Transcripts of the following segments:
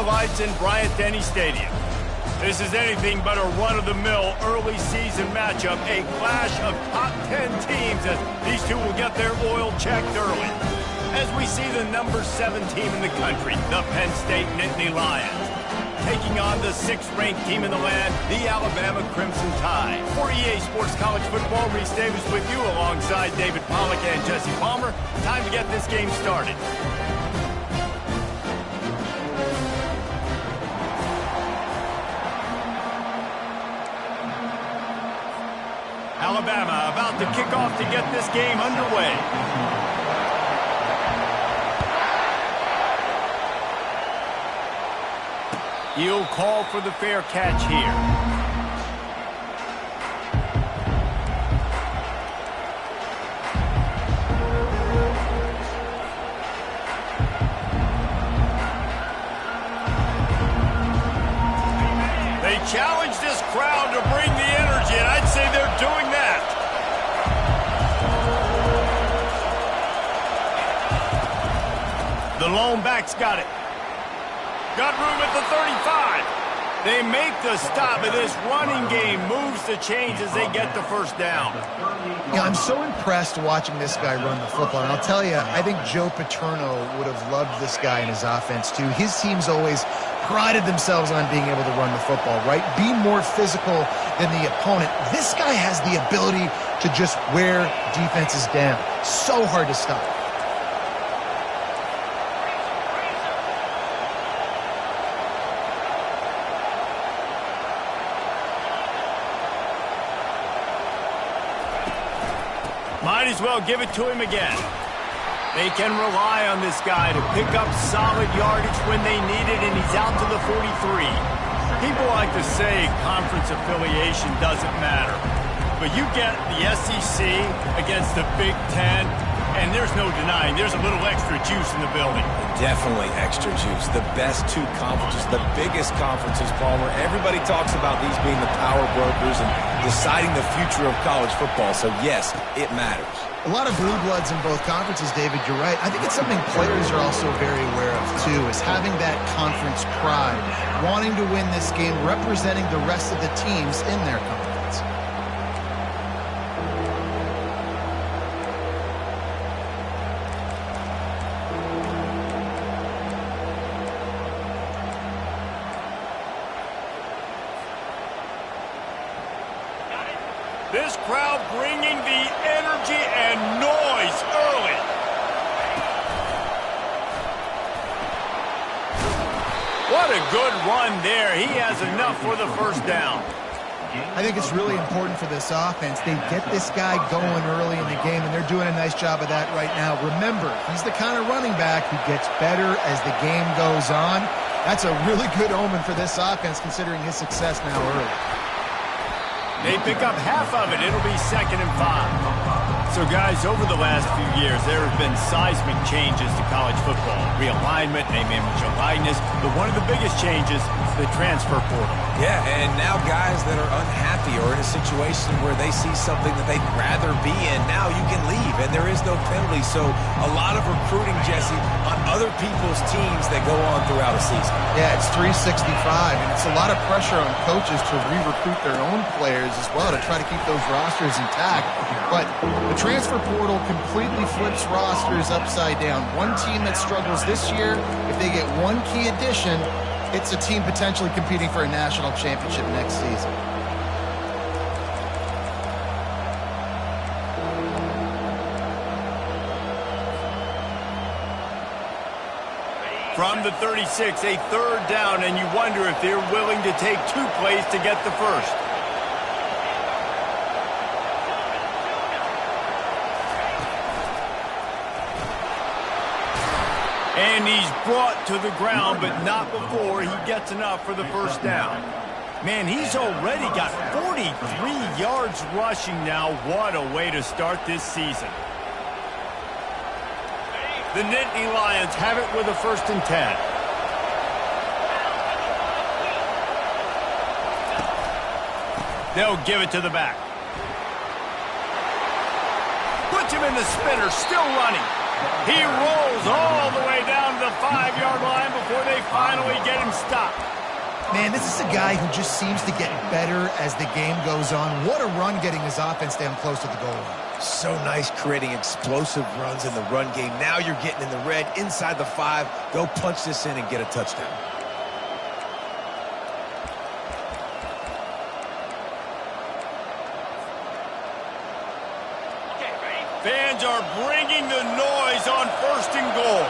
lights in Bryant-Denny Stadium. This is anything but a run-of-the-mill early season matchup, a clash of top 10 teams as these two will get their oil checked early. As we see the number 7 team in the country, the Penn State Nittany Lions, taking on the 6th-ranked team in the land, the Alabama Crimson Tide. For EA Sports College Football, Reese Davis with you alongside David Pollack and Jesse Palmer. Time to get this game started. Alabama about to kick off to get this game underway. He'll call for the fair catch here. They challenge this crowd to bring the energy, and I'd say they're doing that. The lone back's got it. Got room at the 35. They make the stop, and this running game moves the chains as they get the first down. Yeah, I'm so impressed watching this guy run the football. And I'll tell you, I think Joe Paterno would have loved this guy in his offense, too. His teams always prided themselves on being able to run the football, right? Be more physical than the opponent. This guy has the ability to just wear defenses down. So hard to stop. Might as well give it to him again. They can rely on this guy to pick up solid yardage when they need it, and he's out to the 43. People like to say conference affiliation doesn't matter, but you get the SEC against the Big Ten, and there's no denying there's a little extra juice in the building. Definitely extra juice. The best two conferences, the biggest conferences, Palmer. Everybody talks about these being the power brokers and deciding the future of college football, so yes, it matters. A lot of blue bloods in both conferences, David, you're right. I think it's something players are also very aware of, too, is having that conference pride, wanting to win this game, representing the rest of the teams in their conference. This crowd bringing the energy and noise early. What a good run there. He has enough for the first down. I think it's really important for this offense. They get this guy going early in the game, and they're doing a nice job of that right now. Remember, he's the kind of running back who gets better as the game goes on. That's a really good omen for this offense, considering his success now early. They pick up half of it. It'll be 2nd and 5. So, guys, over the last few years, there have been seismic changes to college football. Realignment, name, image, and likeness. But one of the biggest changes, the transfer portal. Yeah, and now guys that are unhappy or in a situation where they see something that they'd rather be in, now you can leave, and there is no penalty. So a lot of recruiting, Jesse, on other people's teams that go on throughout a season. Yeah, it's 365, and it's a lot of pressure on coaches to re-recruit their own players as well to try to keep those rosters intact. But the transfer portal completely flips rosters upside down. One team that struggles this year, if they get one key addition, it's a team potentially competing for a national championship next season. From the 36, a 3rd down, and you wonder if they're willing to take 2 plays to get the first. And he's brought to the ground, but not before he gets enough for the first down. Man, he's already got 43 yards rushing now. What a way to start this season. The Nittany Lions have it with a 1st and 10. They'll give it to the back. Puts him in the spinner, still running. He rolls all the way down to the 5-yard line before they finally get him stopped. Man, this is a guy who just seems to get better as the game goes on. What a run getting his offense down close to the goal line. So nice creating explosive runs in the run game. Now you're getting in the red inside the 5. Go punch this in and get a touchdown. Fans are bringing the noise on 1st and goal.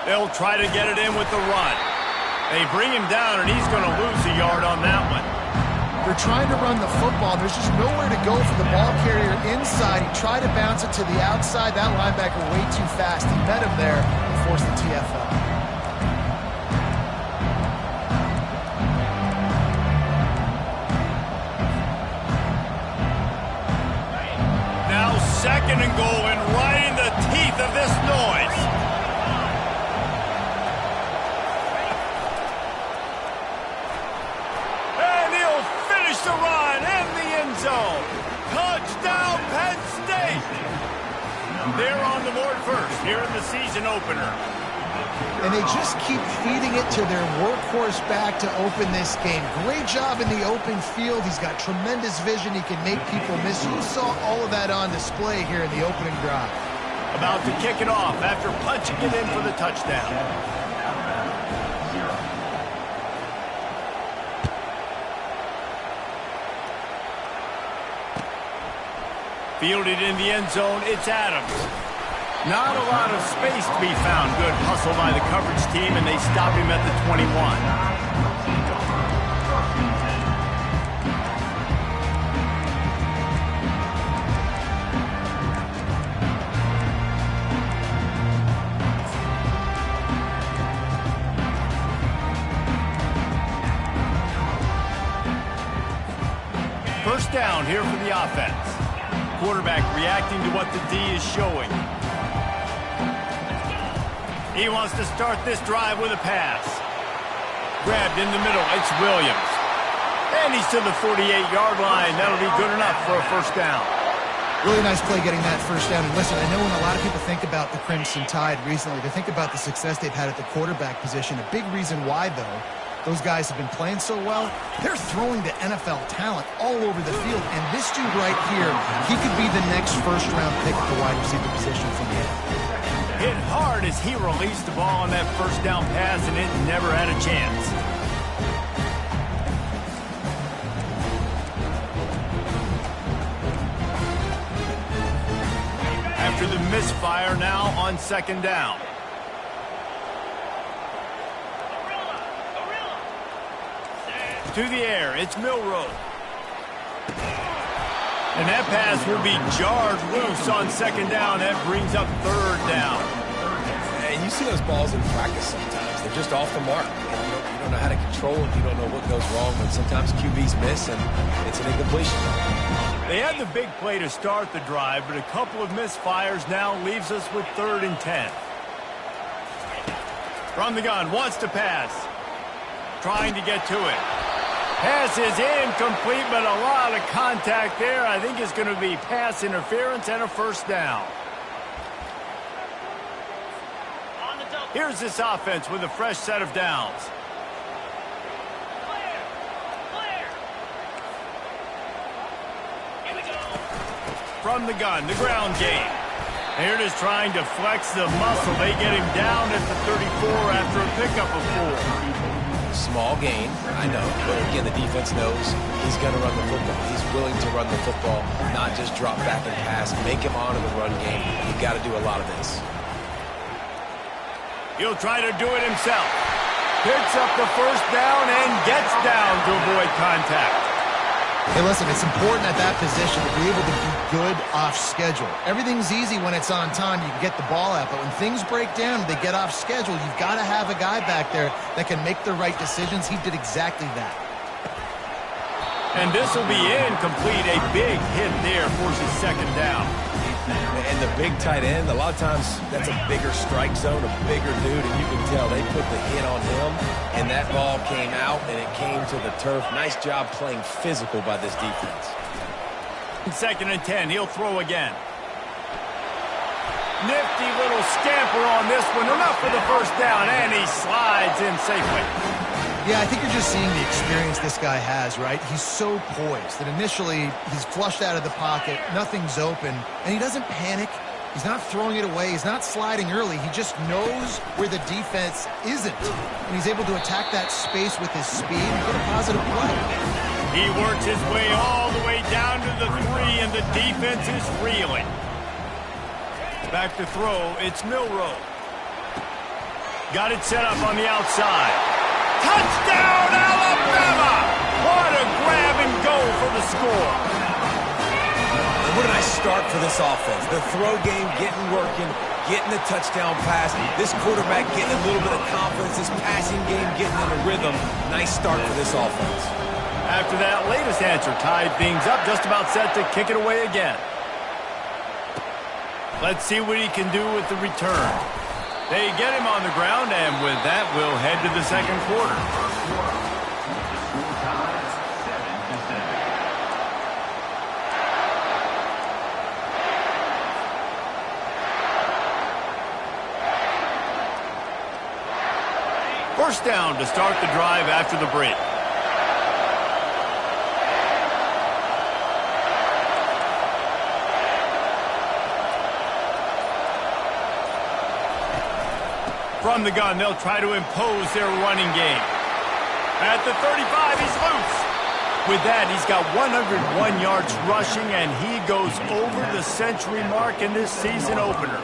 They'll try to get it in with the run. They bring him down, and he's going to lose a yard on that one. They're trying to run the football. There's just nowhere to go for the ball carrier inside. He tried to bounce it to the outside. That linebacker way too fast. He met him there and forced the TFL. Now 2nd and goal, and right in the teeth of this noise. And he'll finish the run in the end zone. Touchdown, Penn State! They're on the board first here in the season opener. And they just keep feeding it to their workhorse back to open this game. Great job in the open field. He's got tremendous vision. He can make people miss. You saw all of that on display here in the opening drive. About to kick it off after punching it in for the touchdown. Fielded in the end zone, it's Adams. Not a lot of space to be found. Good hustle by the coverage team, and they stop him at the 21. First down here for the offense. Quarterback reacting to what the D is showing. He wants to start this drive with a pass. Grabbed in the middle, it's Williams. And he's to the 48-yard line. That'll be good enough for a first down. Really nice play getting that first down. And listen, I know when a lot of people think about the Crimson Tide recently, they think about the success they've had at the quarterback position. A big reason why, though, those guys have been playing so well, they're throwing to NFL talent all over the field. And this dude right here, he could be the next first-round pick at the wide receiver position from the NFL. Hit hard as he released the ball on that first down pass, and it never had a chance. After the misfire, now on 2nd down. To the air, it's Milroe. And that pass will be jarred loose on 2nd down. That brings up 3rd down. And you see those balls in practice sometimes. They're just off the mark. You don't know how to control them. You don't know what goes wrong. But sometimes QBs miss, and it's an incompletion. They had the big play to start the drive, but a couple of misfires now leaves us with 3rd and 10. From the gun, wants to pass. Trying to get to it. Pass is incomplete, but a lot of contact there. I think it's going to be pass interference and a first down. Here's this offense with a fresh set of downs. From the gun, the ground game. Here it is trying to flex the muscle. They get him down at the 34 after a pickup of 4. Small gain, I know, but again, the defense knows he's going to run the football. He's willing to run the football, not just drop back and pass, make him honor the run game. You've got to do a lot of this. He'll try to do it himself. Picks up the first down and gets down to avoid contact. Hey, listen, it's important at that position to be able to be good off schedule. Everything's easy when it's on time. You can get the ball out. But when things break down, they get off schedule, you've got to have a guy back there that can make the right decisions. He did exactly that. And this will be incomplete. A big hit there forces 2nd down. And And the big tight end, a lot of times that's a bigger strike zone, a bigger dude, and you can tell they put the hit on him, and that ball came out, and it came to the turf. Nice job playing physical by this defense. 2nd and 10, he'll throw again. Nifty little scamper on this one, enough for the first down, and he slides in safely. Yeah, I think you're just seeing the experience this guy has, right? He's so poised that initially he's flushed out of the pocket, nothing's open, and he doesn't panic. He's not throwing it away. He's not sliding early. He just knows where the defense isn't, and he's able to attack that space with his speed and get a positive play. He works his way all the way down to the 3, and the defense is reeling. Back to throw, it's Milroe. Got it set up on the outside. Touchdown, Alabama! What a grab and go for the score. What a nice start for this offense. The throw game getting working, getting the touchdown pass. This quarterback getting a little bit of confidence. This passing game getting in a rhythm. Nice start for this offense. After that latest answer, tied things up, just about set to kick it away again. Let's see what he can do with the return. They get him on the ground, and with that, we'll head to the second quarter. First down to start the drive after the break. From the gun, they'll try to impose their running game. At the 35, he's loose. With that, he's got 101 yards rushing, and he goes over the century mark in this season opener.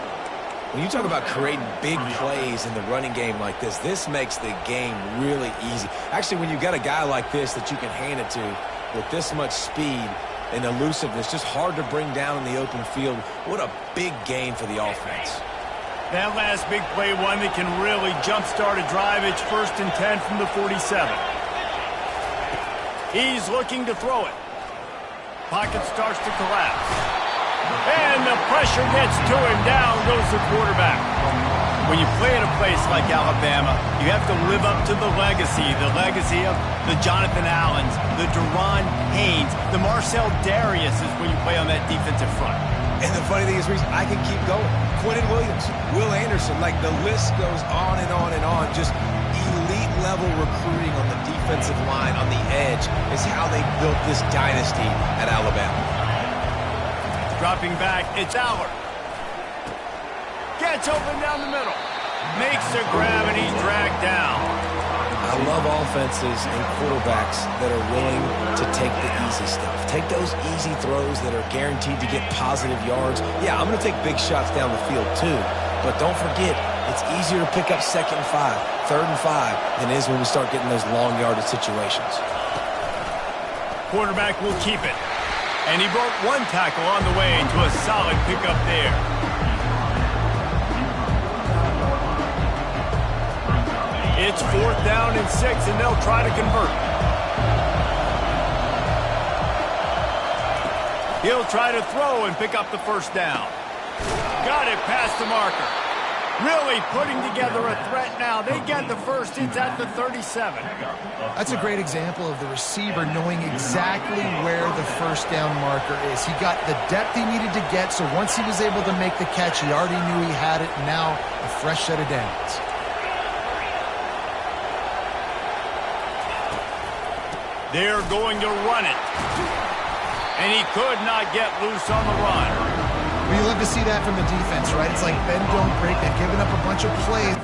When you talk about creating big plays in the running game like this makes the game really easy. Actually, when you've got a guy like this that you can hand it to with this much speed and elusiveness, just hard to bring down in the open field, what a big gain for the offense. That last big play, one that can really jumpstart a drive. It's 1st and 10 from the 47. He's looking to throw it. Pocket starts to collapse. And the pressure gets to him. Down goes the quarterback. When you play at a place like Alabama, you have to live up to the legacy of the Jonathan Allens, the Deron Haynes, the Marcel Dariuses when you play on that defensive front. And the funny thing is, Reese, I can keep going. Quentin Williams, Will Anderson, like the list goes on and on and on. Just elite-level recruiting on the defensive line, on the edge, is how they built this dynasty at Alabama. Dropping back, it's Allard. Gets open down the middle. Makes the grab, and he's dragged down. I love offenses and quarterbacks that are willing to take the easy stuff. Take those easy throws that are guaranteed to get positive yards. Yeah, I'm going to take big shots down the field too, but don't forget, it's easier to pick up 2nd and 5, 3rd and 5 than it is when we start getting those long yardage situations. Quarterback will keep it, and he broke one tackle on the way to a solid pickup there. It's 4th down and 6, and they'll try to convert. He'll try to throw and pick up the first down. Got it past the marker. Really putting together a threat now. They get the first. It's at the 37. That's a great example of the receiver knowing exactly where the first down marker is. He got the depth he needed to get, so once he was able to make the catch, he already knew he had it, and now a fresh set of downs. They're going to run it. And he could not get loose on the run. Well, you love to see that from the defense, right? It's like bend, don't break. They've given up a bunch of plays.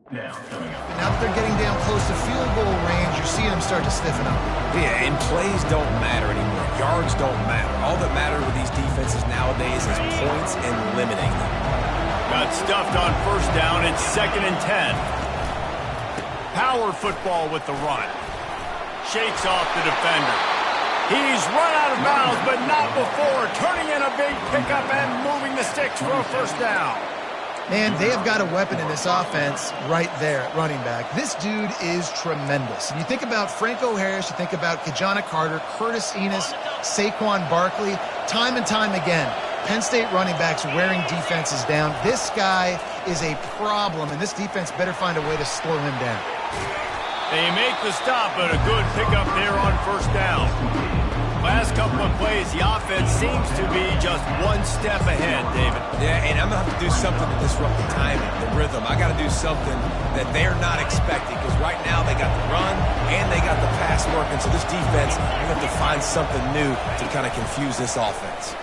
Now that they're getting down close to field goal range, you're seeing them start to stiffen up. Yeah, and plays don't matter anymore. Yards don't matter. All that matters with these defenses nowadays is points and limiting them. Got stuffed on first down. It's 2nd and 10. Power football with the run. Shakes off the defender. He's run out of bounds, but not before turning in a big pickup and moving the sticks for a first down. Man, they have got a weapon in this offense right there at running back. This dude is tremendous. And you think about Franco Harris, you think about Kajana Carter, Curtis Enis, Saquon Barkley, time and time again, Penn State running backs wearing defenses down. This guy is a problem, and this defense better find a way to slow him down. They make the stop, but a good pickup there on first down. Last couple of plays, the offense seems to be just one step ahead, David. Yeah, and I'm going to have to do something to disrupt the timing, the rhythm. I got to do something that they're not expecting, because right now they got the run and they got the pass working. So this defense, we have to find something new to kind of confuse this offense.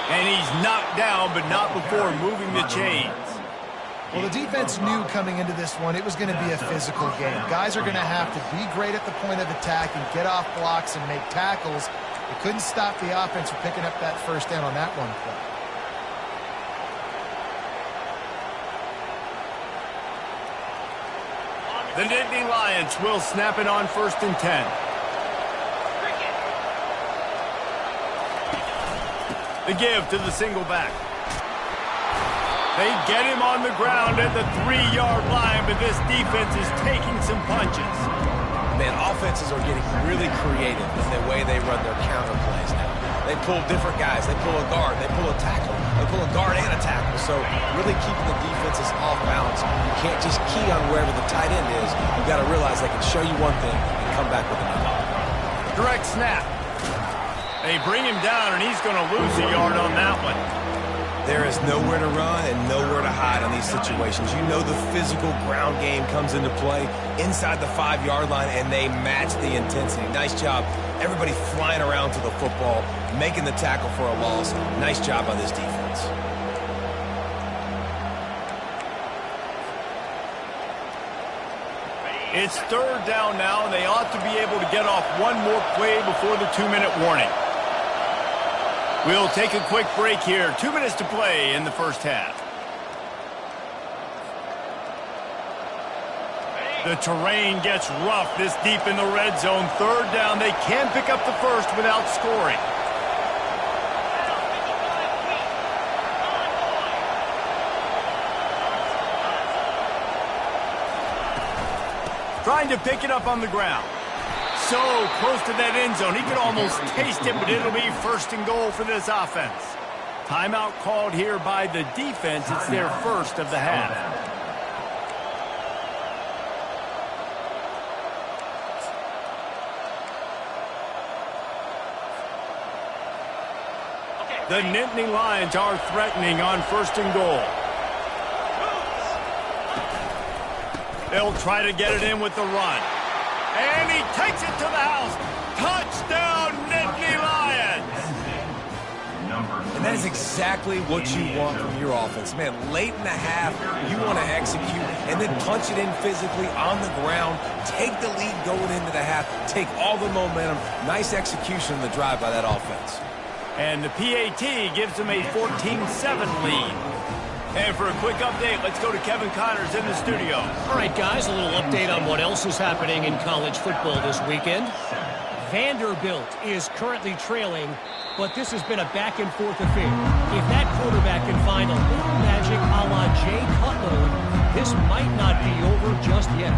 And he's knocked down, but not before moving the chains. Well, the defense knew coming into this one it was going to be a physical game. Guys are going to have to be great at the point of attack and get off blocks and make tackles. They couldn't stop the offense from picking up that first down on that one play. The Nittany Lions will snap it on 1st and 10. The give to the single back. They get him on the ground at the 3-yard line, but this defense is taking some punches. Man, offenses are getting really creative in the way they run their counter plays now. They pull different guys. They pull a guard. They pull a tackle. They pull a guard and a tackle. So really keeping the defenses off balance. You can't just key on wherever the tight end is. You've got to realize they can show you one thing and come back with another. Direct snap. They bring him down, and he's going to lose a yard on that one. There is nowhere to run and nowhere to hide in these situations. You know the physical ground game comes into play inside the 5-yard line, and they match the intensity. Nice job. Everybody flying around to the football, making the tackle for a loss. Nice job by this defense. It's 3rd down now, and they ought to be able to get off one more play before the 2-minute warning. We'll take a quick break here. 2 minutes to play in the first half. The terrain gets rough this deep in the red zone. 3rd down. They can pick up the first without scoring. Trying to pick it up on the ground. So close to that end zone. He could almost taste it, but it'll be 1st and goal for this offense. Timeout called here by the defense. It's their first of the half. The Nittany Lions are threatening on 1st and goal. They'll try to get it in with the run. And he takes it to the house. Touchdown, Nittany Lions! And that is exactly what you want from your offense. Man, late in the half, you want to execute and then punch it in physically on the ground. Take the lead going into the half. Take all the momentum. Nice execution of the drive by that offense. And the PAT gives them a 14-7 lead. And for a quick update, let's go to Kevin Connors in the studio. All right, guys, a little update on what else is happening in college football this weekend. Vanderbilt is currently trailing, but this has been a back-and-forth affair. If that quarterback can find a little magic a la Jay Cutler, this might not be over just yet.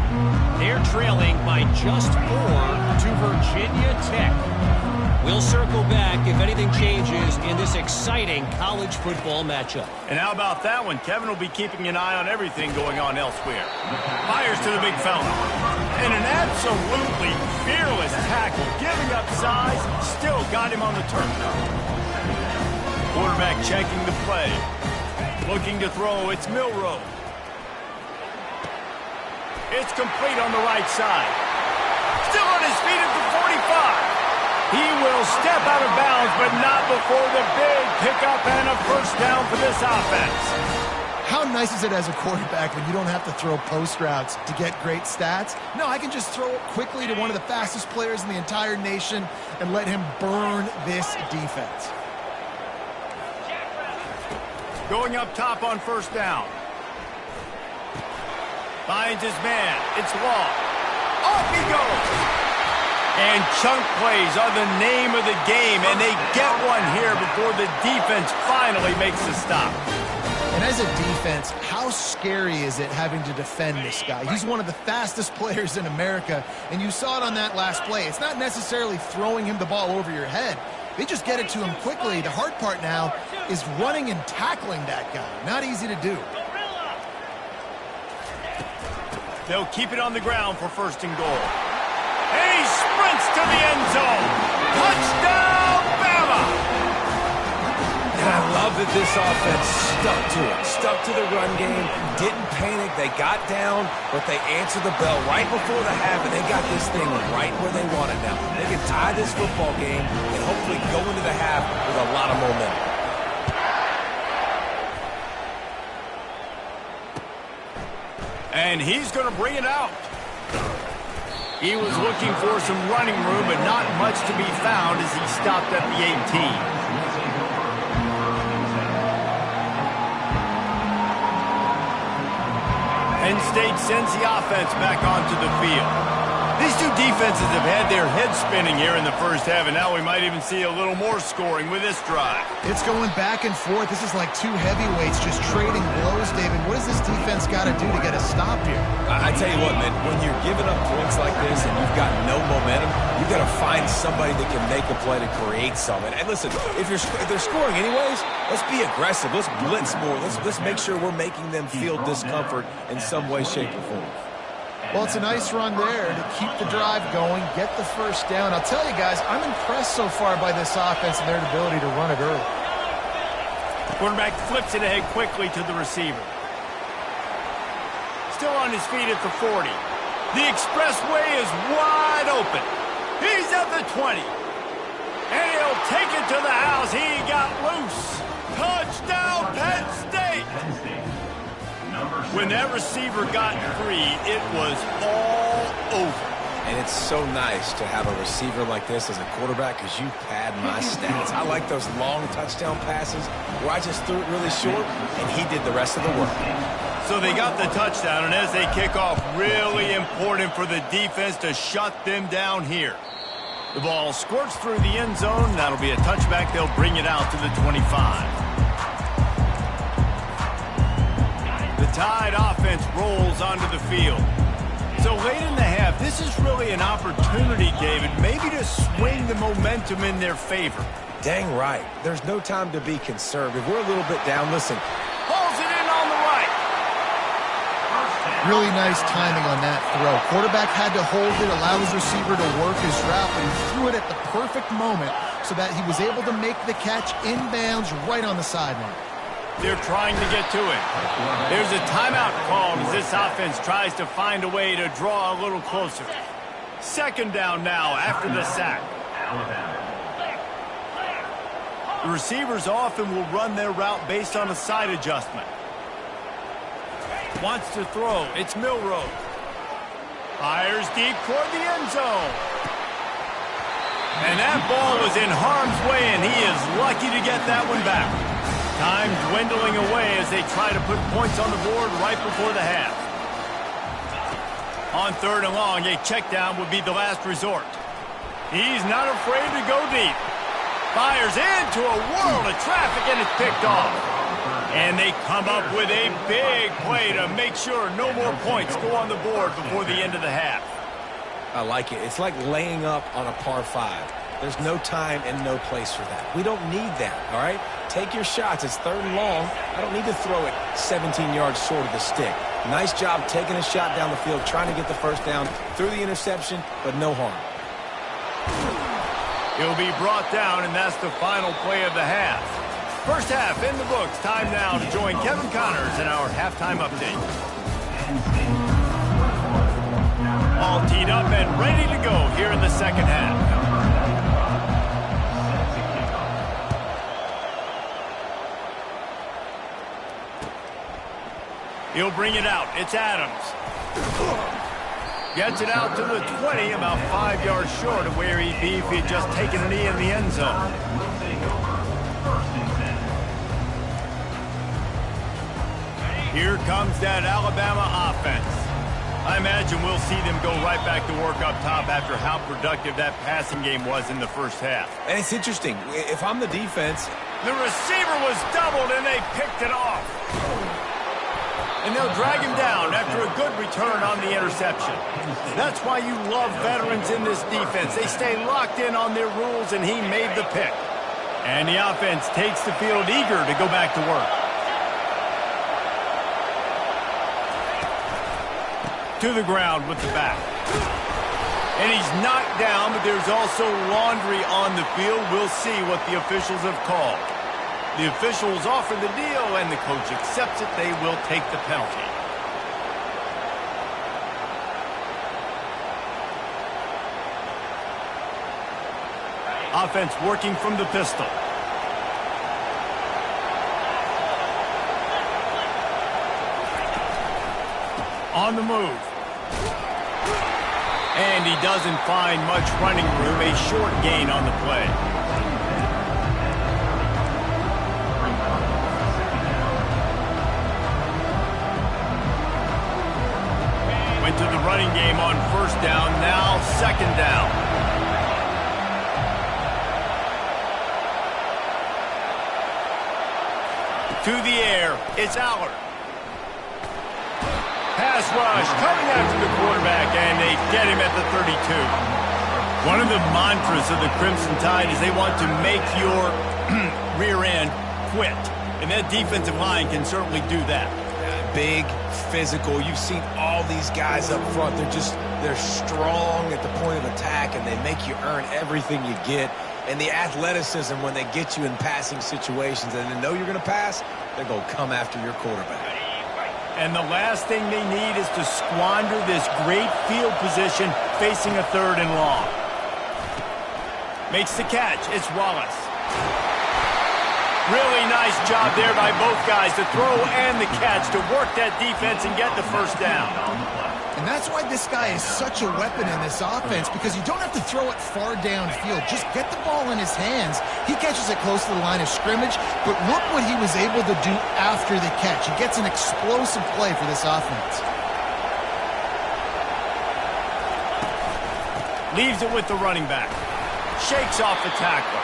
They're trailing by just 4 to Virginia Tech. We'll circle back if anything changes in this exciting college football matchup. And how about that one? Kevin will be keeping an eye on everything going on elsewhere. Fires to the big fella. And an absolutely fearless tackle. Giving up size, still got him on the turf. Quarterback checking the play. Looking to throw, it's Milroe. It's complete on the right side. Still on his feet at the 45. He will step out of bounds, but not before the big pickup and a first down for this offense. How nice is it as a quarterback when you don't have to throw post routes to get great stats? No, I can just throw it quickly to one of the fastest players in the entire nation and let him burn this defense. Going up top on first down. Finds his man. It's long. Off he goes. And chunk plays are the name of the game, and they get one here before the defense finally makes the stop. And as a defense, how scary is it having to defend this guy? He's one of the fastest players in America, and you saw it on that last play. It's not necessarily throwing him the ball over your head. They just get it to him quickly. The hard part now is running and tackling that guy. Not easy to do. They'll keep it on the ground for first and goal. And he sprints to the end zone. Touchdown, Bama! And I love that this offense stuck to it. Stuck to the run game. Didn't panic. They got down, but they answered the bell right before the half, and they got this thing right where they want it now. They can tie this football game and hopefully go into the half with a lot of momentum. And he's going to bring it out. He was looking for some running room, but not much to be found as he stopped at the 18. Penn State sends the offense back onto the field. These two defenses have had their heads spinning here in the first half, and now we might even see a little more scoring with this drive. It's going back and forth. This is like two heavyweights just trading blows, David. What does this defense got to do to get a stop here? I tell you what, man, when you're giving up points like this and you've got no momentum, you've got to find somebody that can make a play to create something. And listen, if they're scoring anyways, let's be aggressive. Let's blitz more. Let's make sure we're making them feel discomfort in some way, shape, or form. Well, it's a nice run there to keep the drive going, get the first down. I'll tell you guys, I'm impressed so far by this offense and their ability to run it early. Quarterback flips it ahead quickly to the receiver. Still on his feet at the 40. The expressway is wide open. He's at the 20. And he'll take it to the house. He got loose. Touchdown, Penn State! When that receiver got free, it was all over. And it's so nice to have a receiver like this as a quarterback because you pad my stats. I like those long touchdown passes where I just threw it really short, and he did the rest of the work. So they got the touchdown, and as they kick off, really important for the defense to shut them down here. The ball squirts through the end zone. That'll be a touchback. They'll bring it out to the 25. The Tide offense rolls onto the field. So late in the half, this is really an opportunity, David, maybe to swing the momentum in their favor. Dang right. There's no time to be conservative. We're a little bit down. Listen. Pulls it in on the right. Really nice timing on that throw. Quarterback had to hold it, allow his receiver to work his route, but he threw it at the perfect moment so that he was able to make the catch inbounds right on the sideline. They're trying to get to it. There's a timeout called as this offense tries to find a way to draw a little closer. Second down now after the sack. The receivers often will run their route based on a side adjustment. Wants to throw. It's Milroe. Fires deep toward the end zone. And that ball was in harm's way, and he is lucky to get that one back. Time dwindling away as they try to put points on the board right before the half. On third and long, a check down would be the last resort. He's not afraid to go deep. Fires into a world of traffic, and it's picked off. And they come up with a big play to make sure no more points go on the board before the end of the half. I like it. It's like laying up on a par 5. There's no time and no place for that. We don't need that, all right? Take your shots. It's third and long. I don't need to throw it 17 yards short of the stick. Nice job taking a shot down the field, trying to get the first down through the interception, but no harm. He'll be brought down, and that's the final play of the half. First half in the books. Time now to join Kevin Connors in our halftime update. All teed up and ready to go here in the second half. He'll bring it out. It's Adams. Gets it out to the 20, about 5 yards short of where he'd be if he'd just taken a knee in the end zone. Here comes that Alabama offense. I imagine we'll see them go right back to work up top after how productive that passing game was in the first half. And it's interesting. If I'm the defense, the receiver was doubled, and they picked it off. And they'll drag him down after a good return on the interception. That's why you love veterans in this defense. They stay locked in on their rules, and he made the pick. And the offense takes the field eager to go back to work. To the ground with the back. And he's knocked down, but there's also laundry on the field. We'll see what the officials have called. The officials offer the deal, and the coach accepts it. They will take the penalty. Offense working from the pistol. On the move. And he doesn't find much running room. A short gain on the play. Went to the running game on first down. Now second down. To the air. It's Allard. Pass rush coming after the quarterback, and they get him at the 32. One of the mantras of the Crimson Tide is they want to make your rear end quit. And that defensive line can certainly do that. big, physical. You've seen all these guys up front. They're strong at the point of attack, and they make you earn everything you get. And the athleticism when they get you in passing situations and they know you're going to pass, they're going to come after your quarterback. And the last thing they need is to squander this great field position facing a 3rd and long. Makes the catch. It's Wallace. Really nice job there by both guys, the throw and the catch, to work that defense and get the first down. And that's why this guy is such a weapon in this offense, because you don't have to throw it far downfield. Just get the ball in his hands. He catches it close to the line of scrimmage, but look what he was able to do after the catch. He gets an explosive play for this offense. Leaves it with the running back. Shakes off the tackle.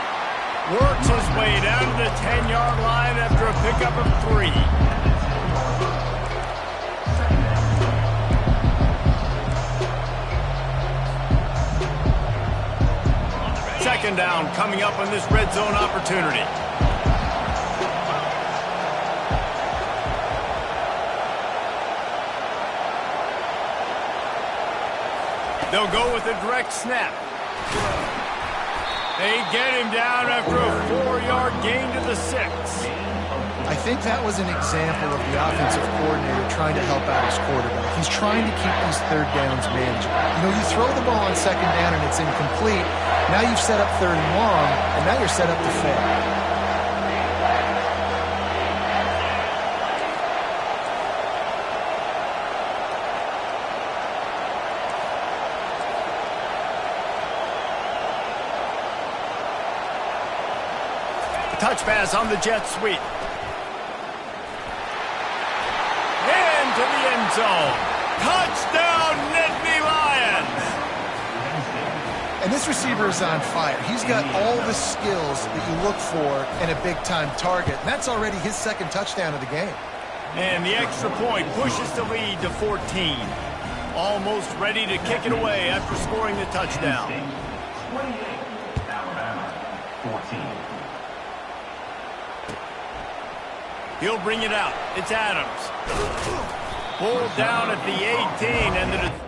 Works his way down to the 10-yard line after a pickup of 3. Second down coming up on this red zone opportunity. They'll go with a direct snap. They get him down after a 4-yard gain to the 6. I think that was an example of the offensive coordinator trying to help out his quarterback. He's trying to keep these 3rd downs manageable. You know, you throw the ball on 2nd down and it's incomplete. Now you've set up 3rd and long, and now you're set up to fail. Touch pass on the jet sweep. Into the end zone. Touchdown, Nittany Lions! And this receiver is on fire. He's got all the skills that you look for in a big-time target. And that's already his 2nd touchdown of the game. And the extra point pushes the lead to 14. Almost ready to kick it away after scoring the touchdown. 28, Alabama, 14. He'll bring it out. It's Adams. Pulled down at the 18, and the...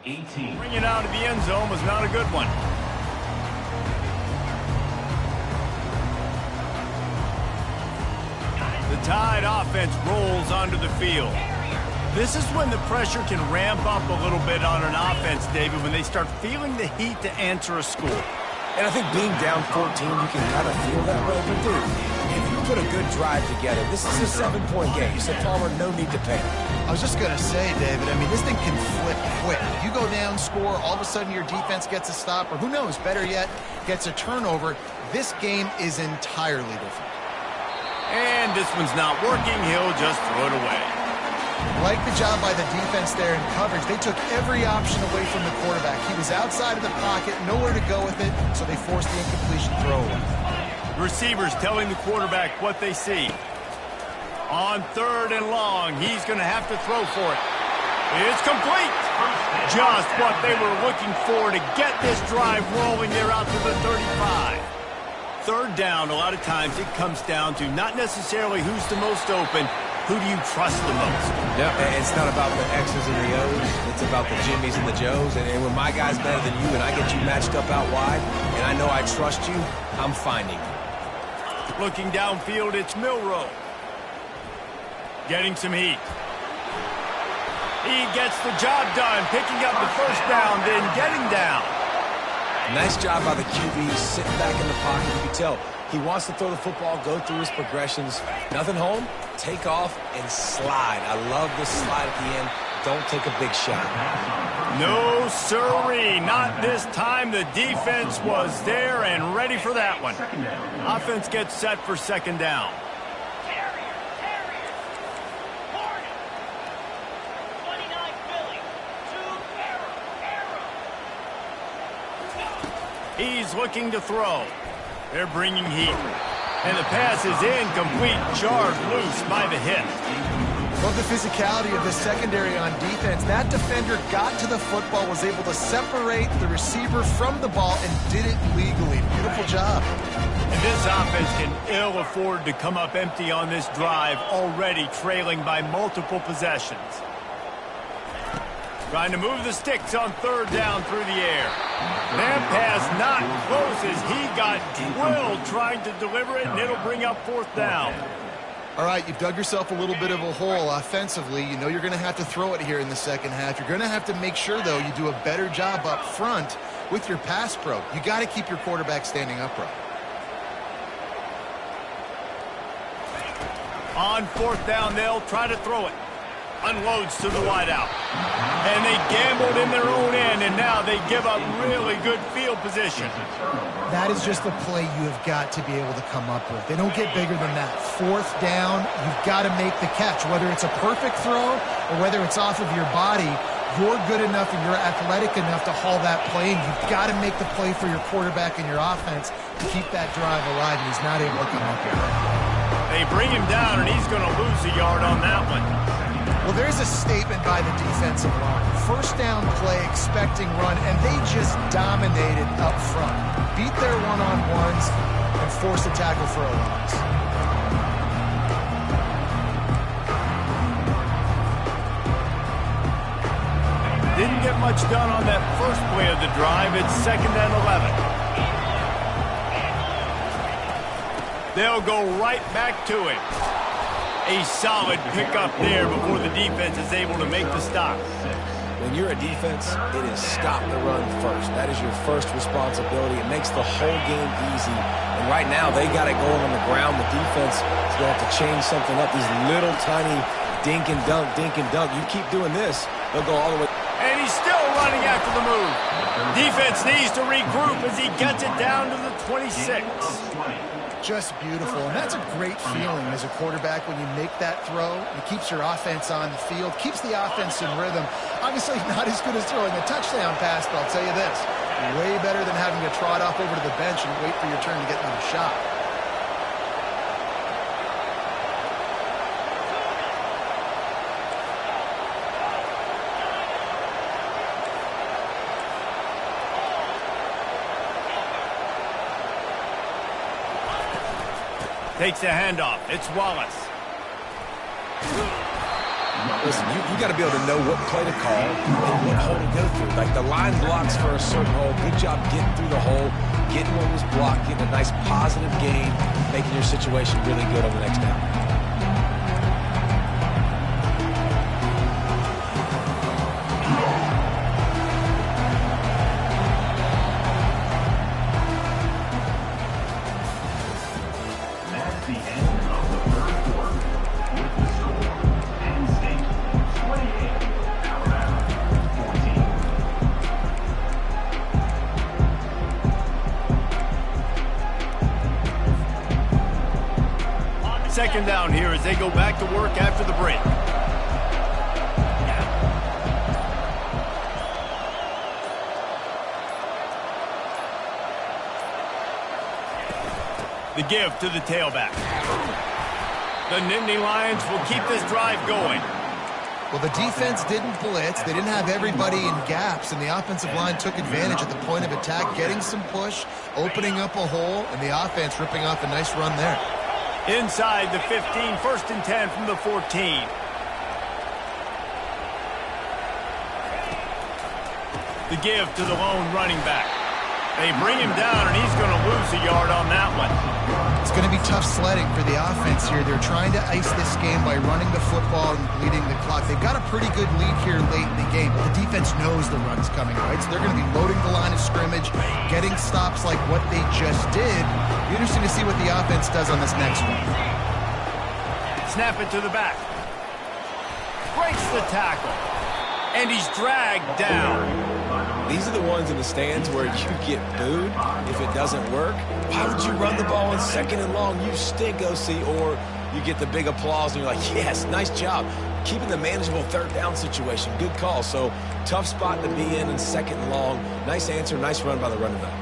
18. Bringing it out of the end zone was not a good one. The Tide offense rolls onto the field. This is when the pressure can ramp up a little bit on an offense, David, when they start feeling the heat to answer a score. And I think being down 14, you can kind of feel that way. But, dude, if you put a good drive together, this is a 7-point game. You said, Palmer, no need to panic. I was just going to say, David, I mean, this thing can flip quick. You go down, score, all of a sudden your defense gets a stop, or who knows, better yet, gets a turnover. This game is entirely different. And this one's not working. He'll just throw it away. Like the job by the defense there in coverage. They took every option away from the quarterback. He was outside of the pocket, nowhere to go with it, so they forced the incompletion throwaway. Receivers telling the quarterback what they see. On 3rd and long, he's going to have to throw for it. It's complete. Just what they were looking for to get this drive rolling there out to the 35. 3rd down, a lot of times it comes down to not necessarily who's the most open, who do you trust the most? Yeah, and it's not about the X's and the O's. It's about the Jimmys and the Joes. And when my guy's better than you and I get you matched up out wide, and I know I trust you, I'm finding you. Looking downfield, it's Milroe. Getting some heat. He gets the job done, picking up the 1st down, then getting down. Nice job by the QB, sitting back in the pocket. You can tell he wants to throw the football, go through his progressions. Nothing home, take off, and slide. I love this slide at the end. Don't take a big shot. No, sirree. Not this time. The defense was there and ready for that one. Offense gets set for 2nd down. He's looking to throw. They're bringing heat. And the pass is incomplete. Jarred loose by the hit. Love the physicality of the secondary on defense. That defender got to the football, was able to separate the receiver from the ball, and did it legally. Beautiful job. And this offense can ill afford to come up empty on this drive, already trailing by multiple possessions. Trying to move the sticks on 3rd down through the air. That pass not close as he got drilled trying to deliver it, and it'll bring up 4th down. All right, you've dug yourself a little bit of a hole offensively. You know you're going to have to throw it here in the 2nd half. You're going to have to make sure, though, you do a better job up front with your pass pro. You got to keep your quarterback standing upright. On 4th down, they'll try to throw it. Unloads to the wideout. And they gambled in their own end, and now they give up really good field position. That is just the play you have got to be able to come up with. They don't get bigger than that. 4th down, you've got to make the catch. Whether it's a perfect throw or whether it's off of your body, you're good enough and you're athletic enough to haul that play, and you've got to make the play for your quarterback and your offense to keep that drive alive, and he's not able to come up with it. They bring him down, and he's going to lose a yard on that one. Well, there's a statement by the defensive line. 1st down play, expecting run, and they just dominated up front. Beat their one-on-ones and forced a tackle for a loss. Didn't get much done on that first play of the drive. It's 2nd and 11. They'll go right back to it. A solid pickup there before the defense is able to make the stop. When you're a defense, it is stop the run first. That is your first responsibility. It makes the whole game easy. And right now, they got it going on the ground. The defense is going to have to change something up. These little tiny dink and dunk, dink and dunk. You keep doing this, they'll go all the way. And he's still running after the move. Defense needs to regroup as he gets it down to the 26. Just beautiful, and that's a great feeling as a quarterback when you make that throw. It keeps your offense on the field, keeps the offense in rhythm. Obviously not as good as throwing a touchdown pass, but I'll tell you this, way better than having to trot off over to the bench and wait for your turn to get another shot. Takes the handoff. It's Wallace. Listen, you got to be able to know what play to call and what hole to go through. Like the line blocks for a certain hole. Good job getting through the hole, getting what was blocked, getting a nice positive gain, making your situation really good on the next down. That's the end of the third quarter. With the score, Penn State 28, Alabama 14. Second down here as they go back to work after the break. The give to the tailback. The Nittany Lions will keep this drive going. Well, the defense didn't blitz. They didn't have everybody in gaps, and the offensive line took advantage at the point of attack, getting some push, opening up a hole, and the offense ripping off a nice run there. Inside the 15, first and 10 from the 14. The give to the lone running back. They bring him down, and he's going to lose a yard on that one. It's going to be tough sledding for the offense here. They're trying to ice this game by running the football and bleeding the clock. They've got a pretty good lead here late in the game. The defense knows the run's coming, right? So they're going to be loading the line of scrimmage, getting stops like what they just did. Be interesting to see what the offense does on this next one. Snap it to the back. Breaks the tackle. And he's dragged down. These are the ones in the stands where you get booed if it doesn't work. Why would you run the ball on second and long? You stink, OC. Or you get the big applause and you're like, yes, nice job. Keeping the manageable third down situation. Good call. So tough spot to be in second and long. Nice answer, nice run by the running back.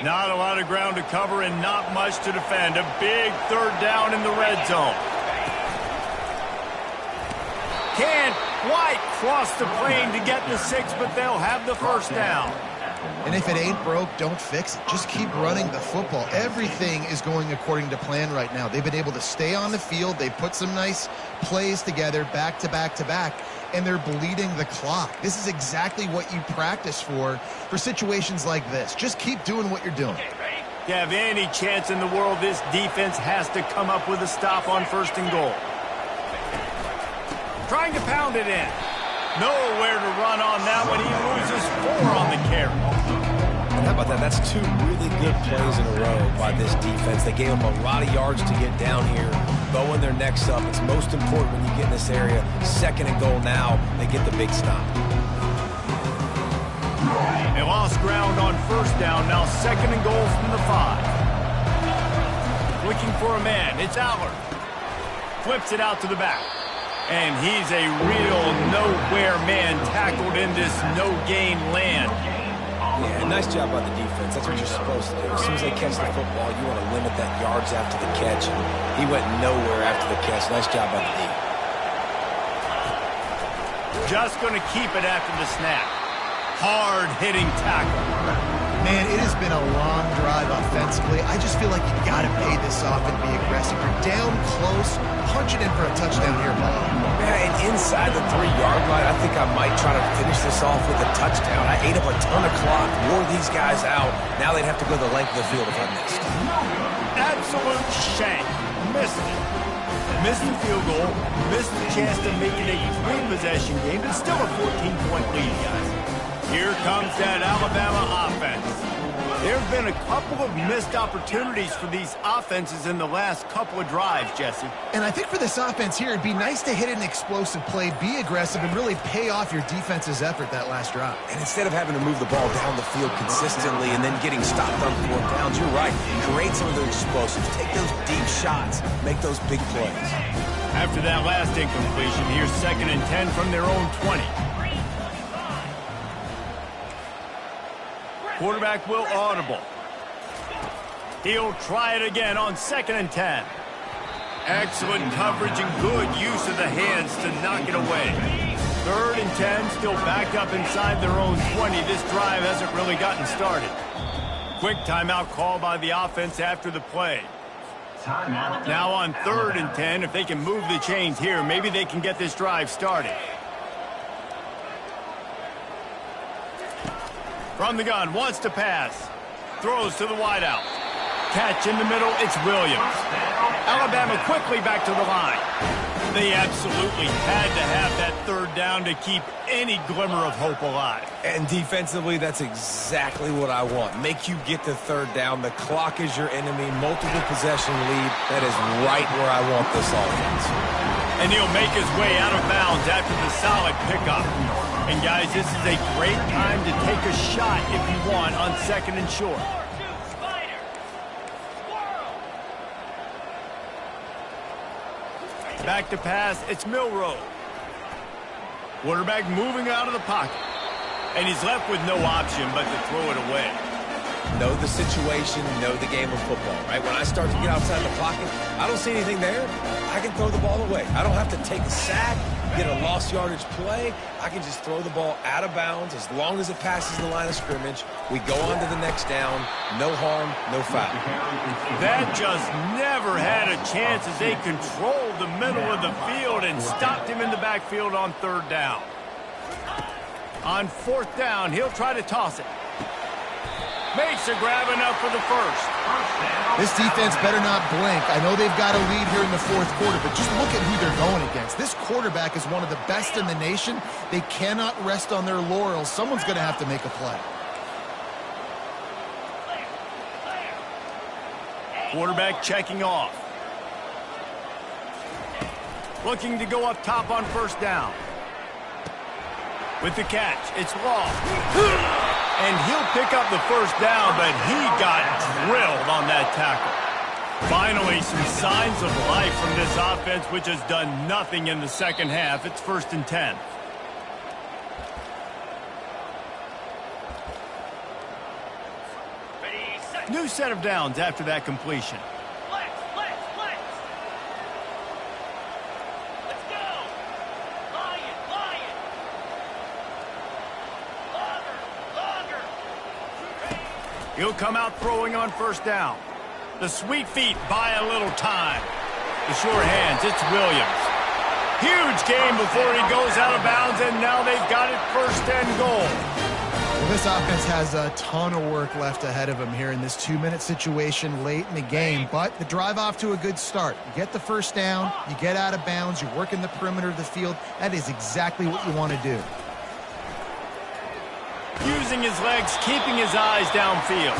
Not a lot of ground to cover and not much to defend. A big third down in the red zone. Can't quite cross the plane to get the 6, but they'll have the first down. And if it ain't broke, don't fix it. Just keep running the football. Everything is going according to plan right now. They've been able to stay on the field. They've put some nice plays together back to back to back, and they're bleeding the clock. This is exactly what you practice for situations like this. Just keep doing what you're doing. To have any chance in the world, this defense has to come up with a stop on first and goal. Trying to pound it in. Nowhere to run on that one. He loses 4 on the carry. And how about that? That's 2 really good plays in a row by this defense. They gave them a lot of yards to get down here, bowing their necks up. It's most important when you get in this area. Second and goal now. They get the big stop. They lost ground on first down. Now second and goal from the 5. Looking for a man. It's Allard. Flips it out to the back. And he's a real nowhere man tackled in this no-gain land. Yeah, nice job by the defense. That's what you're supposed to do. As soon as they catch the football, you want to limit that yards after the catch. And he went nowhere after the catch. Nice job by the D. Just going to keep it after the snap. Hard-hitting tackle. Man, it has been a long drive offensively. I just feel like you got to pay this off and be aggressive. You're down close. Punch it in for a touchdown here, Bob. Yeah, and inside the 3-yard line, I think I might try to finish this off with a touchdown. I ate up a ton of clock, wore these guys out. Now they'd have to go the length of the field if I missed. Absolute shank. Missed it. Missed the field goal. Missed the chance to make it a 3-possession game. It's still a 14-point lead, guys. Here comes that Alabama offense. There have been a couple of missed opportunities for these offenses in the last couple of drives, Jesse. And I think for this offense here, it'd be nice to hit an explosive play, be aggressive, and really pay off your defense's effort that last drive. And instead of having to move the ball down the field consistently and then getting stopped on 4th downs, you're right. Create some of those explosives. Take those deep shots. Make those big plays. After that last incompletion, here's second and 10 from their own 20. Quarterback will audible. He'll try it again on second and 10. Excellent coverage and good use of the hands to knock it away. Third and 10, still backed up inside their own 20. This drive hasn't really gotten started. Quick timeout call by the offense after the play. Timeout. Now on 3rd and 10, if they can move the chains here, maybe they can get this drive started. From the gun, wants to pass. Throws to the wideout. Catch in the middle, it's Williams. Alabama quickly back to the line. They absolutely had to have that 3rd down to keep any glimmer of hope alive. And defensively, that's exactly what I want. Make you get to 3rd down. The clock is your enemy. Multiple possession lead. That is right where I want this offense. And he'll make his way out of bounds after the solid pickup. And guys, this is a great time to take a shot if you want on 2nd and short. Back to pass, it's Milroe. Quarterback moving out of the pocket. And he's left with no option but to throw it away. Know the situation, know the game of football, right? When I start to get outside the pocket, I don't see anything there. I can throw the ball away. I don't have to take a sack, get a lost yardage play. I can just throw the ball out of bounds as long as it passes the line of scrimmage. We go on to the next down. No harm, no foul. That just never had a chance as they controlled the middle of the field and stopped him in the backfield on 3rd down. On 4th down, he'll try to toss it. Makes a grab enough for the 1st. This defense better not blink. I know they've got a lead here in the 4th quarter, but just look at who they're going against. This quarterback is one of the best in the nation. They cannot rest on their laurels. Someone's going to have to make a play. Quarterback checking off. Looking to go up top on 1st down. With the catch, it's Law. And he'll pick up the 1st down, but he got drilled on that tackle. Finally, some signs of life from this offense, which has done nothing in the 2nd half. It's 1st and 10. New set of downs after that completion. He'll come out throwing on 1st down. The sweet feet buy a little time. The sure hands, it's Williams. Huge game before he goes out of bounds, and now they've got it 1st and goal. Well, this offense has a ton of work left ahead of them here in this 2-minute situation late in the game, but the drive off to a good start. You get the 1st down, you get out of bounds, you work in the perimeter of the field. That is exactly what you want to do. Using his legs, keeping his eyes downfield.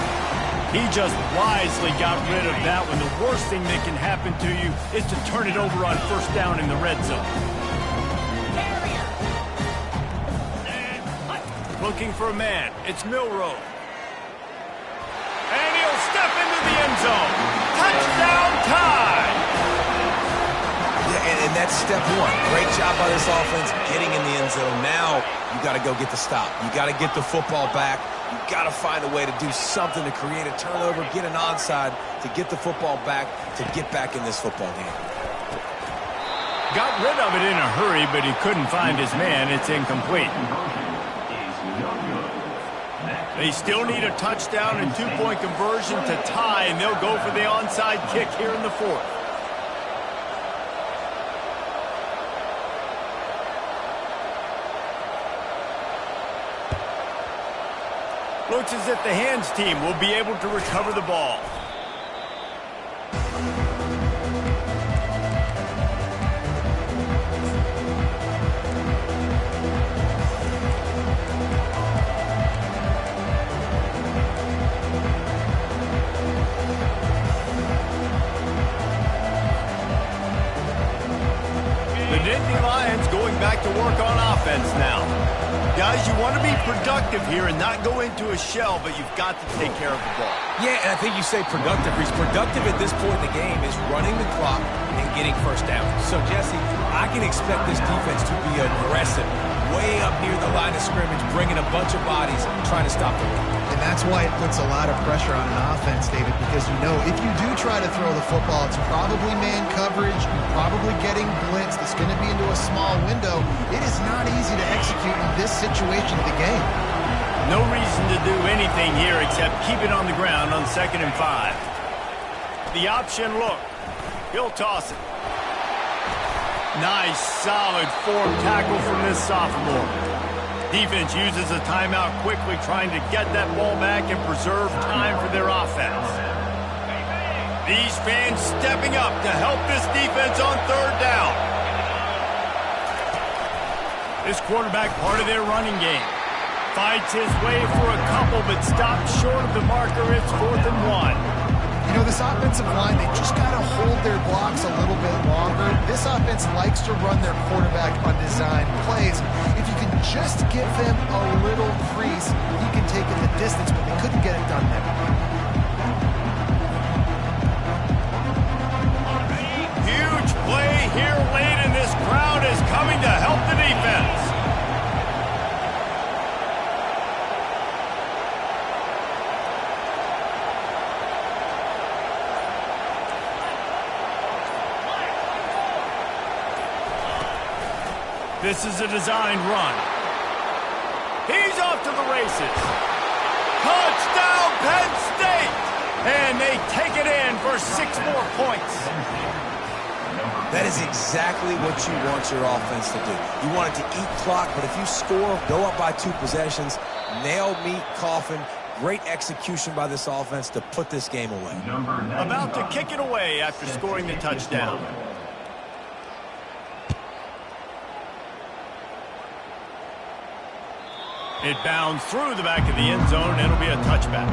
He just wisely got rid of that one. The worst thing that can happen to you is to turn it over on 1st down in the red zone. Looking for a man. It's Milroe. And he'll step into the end zone. Touchdown time! Yeah, and that's step 1. Great job by this offense getting in the end zone. Now you got to go get the stop. You got to get the football back. You got to find a way to do something to create a turnover, get an onside, to get the football back, to get back in this football game. Got rid of it in a hurry, but he couldn't find his man. It's incomplete. They still need a touchdown and 2-point conversion to tie, and they'll go for the onside kick here in the 4th. Looks as if the hands team will be able to recover the ball. The Nittany Lions going back to work on offense now. Guys, you want to be productive here and not go into a shell, but you've got to take care of the ball. Yeah, and I think you say productive. He's productive at this point in the game is running the clock and getting 1st down. So, Jesse, I can expect this defense to be aggressive, way up near the line of scrimmage, bringing a bunch of bodies, trying to stop the run. And that's why it puts a lot of pressure on an offense, David, because you know if you do try to throw the football, it's probably man coverage, you're probably getting blitzed, it's going to be into a small window. It is not easy to execute in this situation of the game. No reason to do anything here except keep it on the ground on 2nd and 5. The option look. He'll toss it. Nice, solid form tackle from this sophomore. Defense uses a timeout quickly, trying to get that ball back and preserve time for their offense. These fans stepping up to help this defense on third down. This quarterback, part of their running game. Fights his way for a couple, but stops short of the marker. It's 4th and 1. You know, this offensive line, they just got to hold their blocks a little bit longer. This offense likes to run their quarterback on design plays. If you can just give them a little crease, he can take it the distance, but they couldn't get it done there. Huge play here late, and this crowd is coming to help the defense. This is a designed run. He's off to the races. Touchdown, Penn State! And they take it in for 6 more points. That is exactly what you want your offense to do. You want it to eat clock, but if you score, go up by 2 possessions, nail, meet, coffin. Great execution by this offense to put this game away. About to kick it away after scoring the touchdown. It bounds through the back of the end zone, and it'll be a touchback.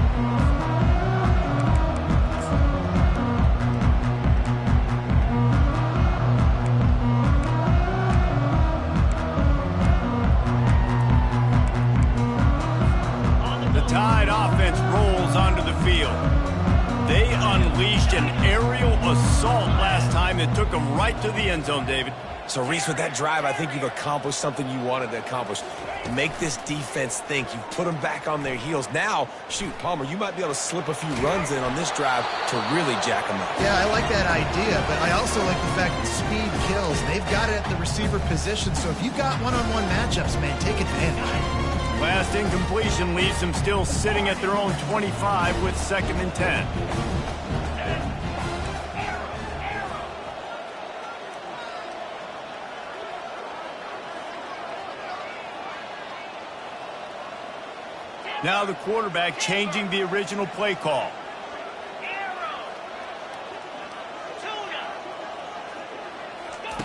The Tide offense rolls onto the field. They unleashed an aerial assault last time that took them right to the end zone, David. So, Reese, with that drive, I think you've accomplished something you wanted to accomplish. Make this defense think. You've put them back on their heels. Now, shoot, Palmer, you might be able to slip a few runs in on this drive to really jack them up. Yeah, I like that idea, but I also like the fact that speed kills. They've got it at the receiver position, so if you've got one-on-one matchups, man, take advantage. Last incompletion leaves them still sitting at their own 25 with 2nd and 10. Now the quarterback changing the original play call.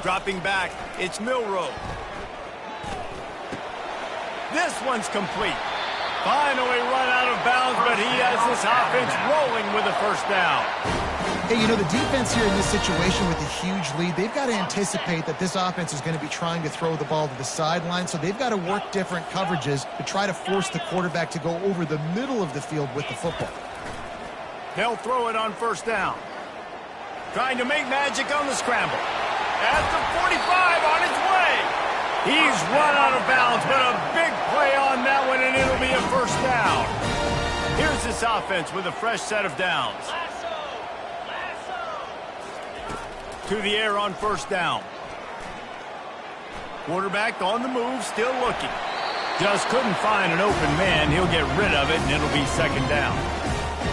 Dropping back, it's Milroe. This one's complete. Finally run out of bounds, but he has this offense rolling with a 1st down. Hey, you know, the defense here in this situation with a huge lead, they've got to anticipate that this offense is going to be trying to throw the ball to the sideline, so they've got to work different coverages to try to force the quarterback to go over the middle of the field with the football. They'll throw it on 1st down. Trying to make magic on the scramble. At the 45 on its way. He's run out of bounds, but a big play on that one, and it'll be a 1st down. Here's this offense with a fresh set of downs. To the air on 1st down. Quarterback on the move, still looking. Just couldn't find an open man. He'll get rid of it, and it'll be 2nd down.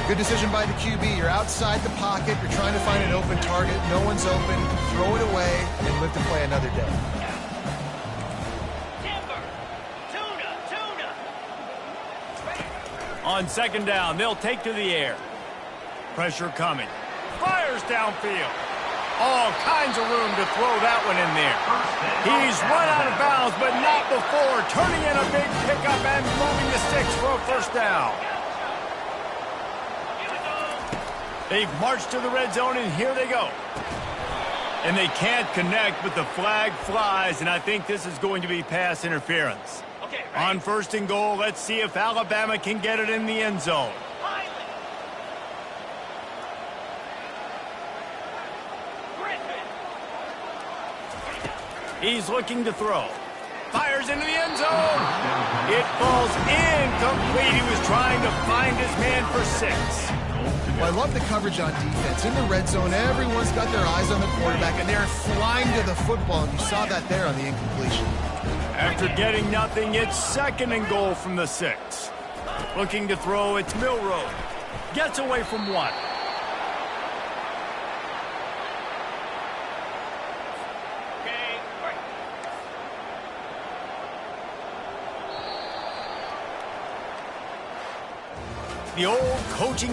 Good decision by the QB. You're outside the pocket. You're trying to find an open target. No one's open. Throw it away and live to play another day. On 2nd down, they'll take to the air. Pressure coming. Fires downfield. All kinds of room to throw that one in there. He's run out of bounds, but not before. Turning in a big pickup and moving the sticks for a 1st down. They've marched to the red zone, and here they go. And they can't connect, but the flag flies, and I think this is going to be pass interference. On 1st and goal, let's see if Alabama can get it in the end zone. He's looking to throw. Fires into the end zone. It falls incomplete. He was trying to find his man for 6. Well, I love the coverage on defense. In the red zone, everyone's got their eyes on the quarterback, and they're flying to the football, and you saw that there on the incompletion. After getting nothing, it's 2nd and goal from the 6. Looking to throw, it's Milroe. Gets away from 1. The old coaching